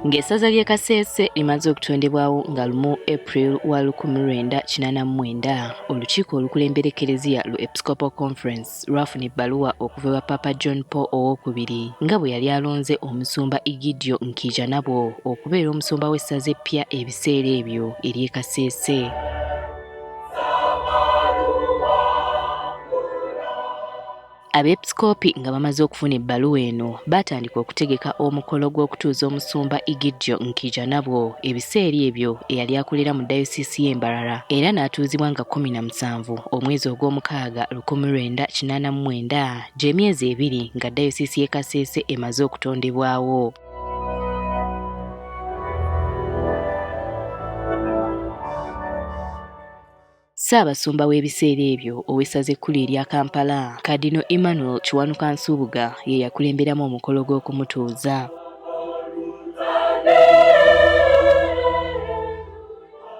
Ng'essaza ly'e Kasese limaze okutondebwawo nga lumu April wa 1989, olukiiko olukulembera Eklezia lu Episcopal Conference lwafuna ebbaluwa okuva ewa Papa John Paul II nga bwe yali alonze omusumba Egidio Nkaijanabwo okubeera omusumba w'essaza eppya ebiseera ebyo ery'e Kasese. Abeepisikoopi nga bamaze okufuna ebbaluwa eno baatandika okutegeka omukolo gw'okutuuza omusumba Egidio Nkaijanabwo ebiseera ebyo eyali akolera mu dayosisi y'e Mbarara era n'atuuzibwa nga 17 omwezi ogw'omukaaga 1989 gy'emyezi ebiri nga dayosisi y'e Kasese emaze okutondebwawo. Abasumba w'ebiseera ebyo ow'essaza ekkulu erya Kampala, Kadino Emmanuel Kiwanuka Nsubuga ye yakulemberamu omukolo gw'okumutuuza.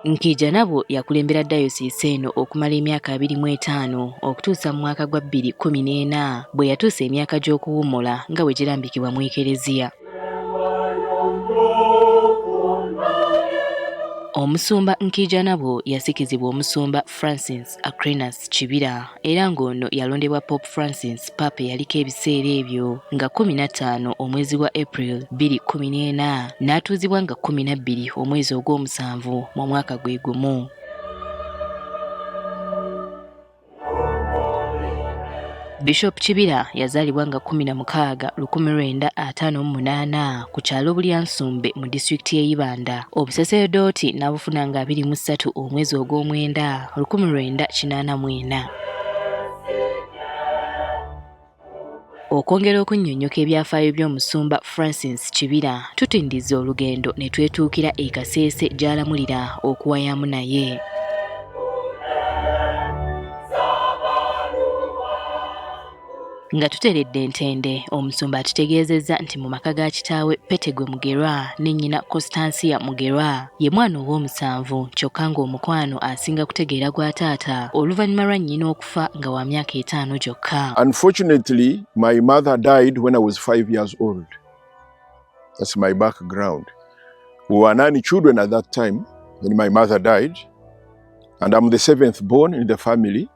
Nkaijanabwo yakulembera dayosisi eno okumala emyaka 25 okutuusa mu mwaka gwa 2014 bwe yatuusa emyaka gy'okuwummula nga bwe girambikibwa mu Eklezia. Omusumba Nkaijanabwo yasikizibwa omusumba Francis Aquirinus Kibiira era ng'ono yalondebwa Pope Francis Papa yaliko ebiseera ebyo nga 15 omwezi gwa April 2014 n'atuuzibwa nga 12 omwezi ogw'omusanvu mu mwaka gwe gumu. Bishop Kibiira yazaalibwa nga 16 1958 ku kyalo Bulyansumbe mu disitulikiti y'e Ibanda. Obusaserdoti n'abufuna nga 23 omwezi ogw'omwenda 1984. Okwongera okunnyonnyoka ebyafaayo by'omusumba Francis Kibiira, tutindiza olugendo ne twetuukira e Kasese gy'alamulira okuwayaamu naye. Nga tuteredde entende, omusumba atutegeezezza nti mu maka ga kitaawe Petegwe Mugerwa ne nnyina Constancia Mugerwa ye mwana ow'omusanvu kyokka ng'omukwano asinga kutegeera gwa taata oluvannyuma lwa nnyina okufa nga wa myaka 5 gyokka. Unfortunately, my mother died when I was 5 years old. That's my background. We were 9 children at that time when my mother died, and I'm the 7th born in the family.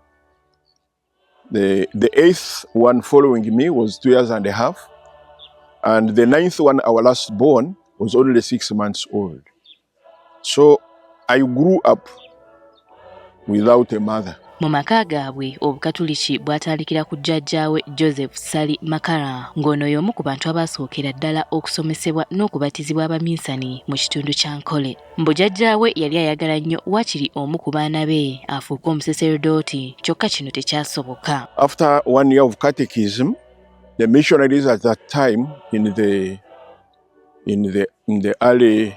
The 8th one following me was 2 years and a half, and the 9th one, our last born, was only 6 months old. So I grew up without a mother. Mu maka gaabwe obukatuliki bwatandikira ku jjajjaawe Joseph Sali Makara ng'ono y'omu ku bantu abaasookera ddala okusomesebwa n'okubatizibwa abaminsani mu kitundu kya Nkole. Mbu jjajjaawe yali ayagala nnyo wakiri omu ku baana be afuuke omusaserdoti kyokka kino tekyasoboka. After 1 year of catechism, the missionaries at that time in the early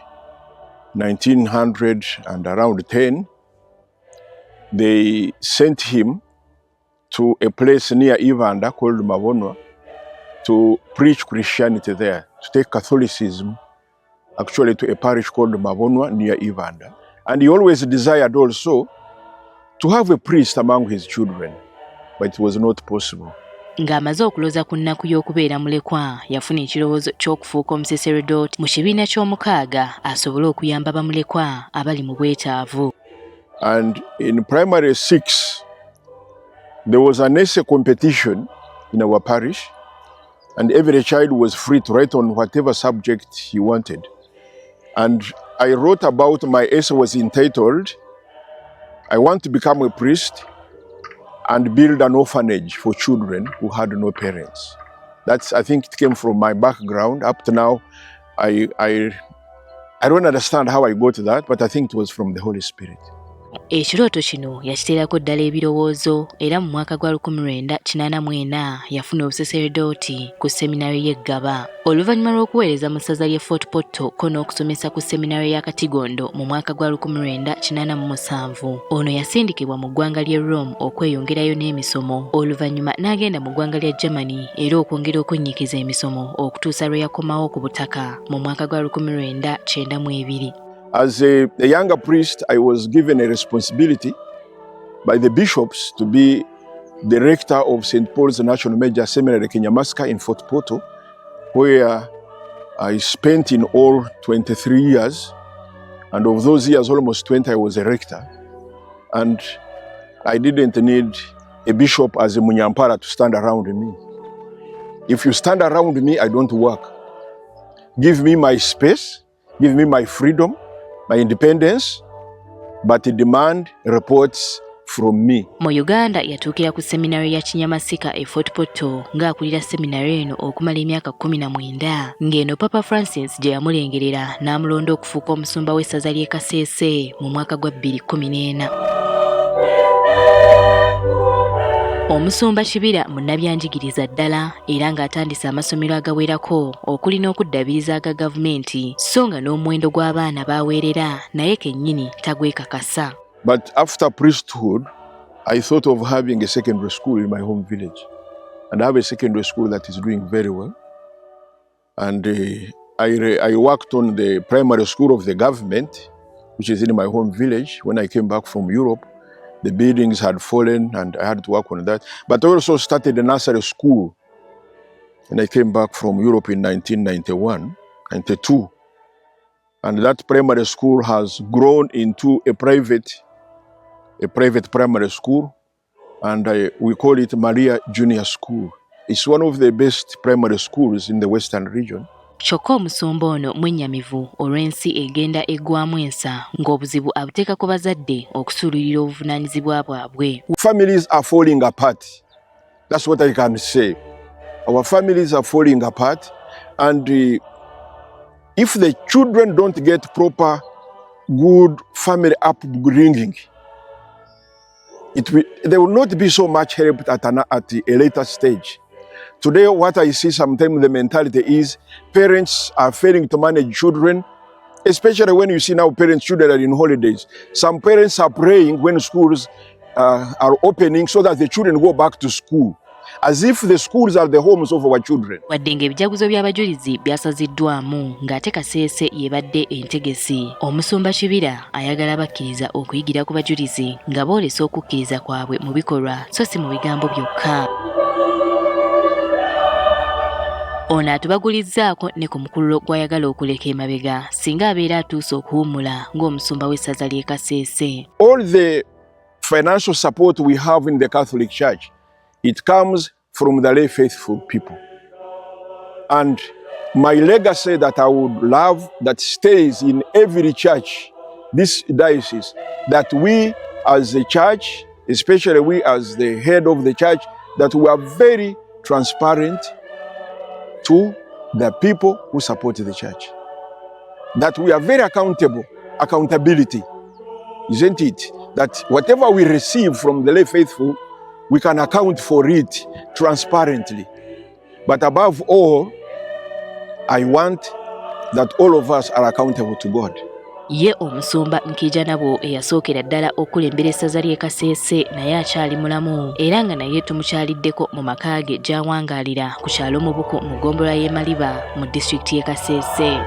1900s and around 10, they sent him to a place near Ivanda called Mabonwa to preach Christianity there, to take Catholicism actually to a parish called Mabonwa near Ivanda. And he always desired also to have a priest among his children, but it was not possible. Ng'amaze okuloza ku nnaku y'okubeera mulekwa yafuna ekirowoozo ky'okufuuka omusaserdoti mu kibiina ky'omukaaga asobole okuyamba bamulekwa abali mu bwetaavu. And in primary 6, there was an essay competition in our parish, and every child was free to write on whatever subject he wanted. And I wrote about, my essay was entitled, I want to become a priest and build an orphanage for children who had no parents. That's, I think it came from my background. Up to now, I don't understand how I got that, but I think it was from the Holy Spirit. Ekirooto kino yakiteerako ddala ebirowoozo era mu mwaka gwa 1984 yafuna obusaserdoti ku seminari y'e Gaba. Oluvannyuma lw'okuweereza mu ssaza ly'e Fort Portal ko n'okusomesa ku seminari ya Katigondo mu mwaka gwa 1987, ono yasindikibwa mu ggwanga ly'e Rome okweyongerayo n'emisomo, oluvannyuma n'agenda mu ggwanga lya Germany era okwongera okunnyikiza emisomo okutuusa lwe yakomawo ku butaka mu mwaka gwa 1992. As a younger priest, I was given a responsibility by the bishops to be the rector of St. Paul's National Major Seminary Kenyamaska in Fort Portal, where I spent in all 23 years, and of those years, almost 20, I was a rector. And I didn't need a bishop as a munyampara to stand around me. If you stand around me, I don't work. Give me my space, give me my freedom, my independence, but demand reports from me. Mu Uganda yatuukira ku seminary ya Kinyamasika e Fort Portal ng'akulira seminary eno okumala emyaka 19 ng'eno Papa Francis gye yamulengerera n'amulonda okufuuka omusumba w'essaza ly'e Kasese mu mwaka gwa 2014. Omusumba Kibiira munnabyanjigiriza ddala era ng'atandise amasomero agawerako okuli n'okuddabiriza aga gavumenti so nga n'omuwendo gw'abaana baaweerera naye kennyini tagwekakasa. But after priesthood, I thought of having a secondary school in my home village. And I have a secondary school that is doing very well. And I worked on the primary school of the government, which is in my home village. When I came back from Europe, the buildings had fallen and I had to work on that. But I also started a nursery school. And I came back from Europe in 1991, 92. And that primary school has grown into a private primary school, and we call it Maria Junior School. It's one of the best primary schools in the Western region. Kyokka omusumba ono mwennyamivu olw'ensi egenda eggwamu ensa ng'obuzibu abuteeka ku bazadde okusuulirira obuvunaanyizibwa bwabwe. Families are falling apart. That's what I can say. Our families are falling apart, and if the children don't get proper, good family upbringing, they will not be so much helped at a later stage. Today, what I see sometimes the mentality is parents are failing to manage children, especially when you see now children are in holidays. Some parents are praying when schools are opening so that the children go back to school, as if the schools are the homes of our children. Wadde ng'ebijaguzo by'abajulizi byasaziddwamu ng'ate Kasese yebadde entegesi, omusumba Kibiira ayagala bakkiriza okuyigira ku bajulizi nga boolesa okukkiriza kwabwe mu bikolwa so si mu bigambo byokka. Ono atubagulizzaako ne ku mukululo gw'ayagala okuleka emabega singa abeera atuuse okuwummula ng'omusumba w'essaza ly'e Kasese. All the financial support we have in the Catholic Church, it comes from the lay faithful people. And my legacy that I would love that stays in every church, this diocese, that we as a church, especially we as the head of the church, that we are very transparent to the people who support the church. That we are very accountability, isn't it? That whatever we receive from the lay faithful, we can account for it transparently. But above all, I want that all of us are accountable to God. Ye omusumba Nkaijanabwo eyasookera ddala okulembera essaza ly'e Kasese naye akyali mulamu era nga naye tumukyaliddeko mu maka ge gy'awangaalira ku kyalo Mubuko mu ggombolola y'e Maliba mu disitulikiti y'e Kasese.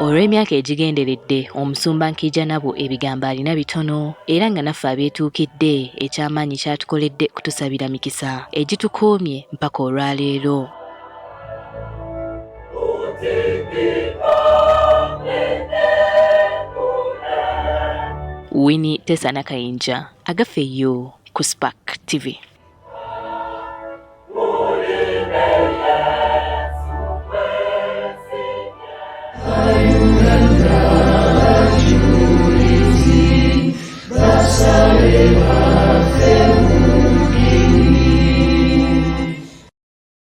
Olw'emyaka egigenderedde omusumba Nkaijanabwo ebigambo alina bitono era nga naffe abeetuukidde eky'amaanyi kyatukoledde kutusabira mikisa egitukoomye mpaka olwaleero. Winnie Tessa Nakayinja agafeeyo ku Spark TV.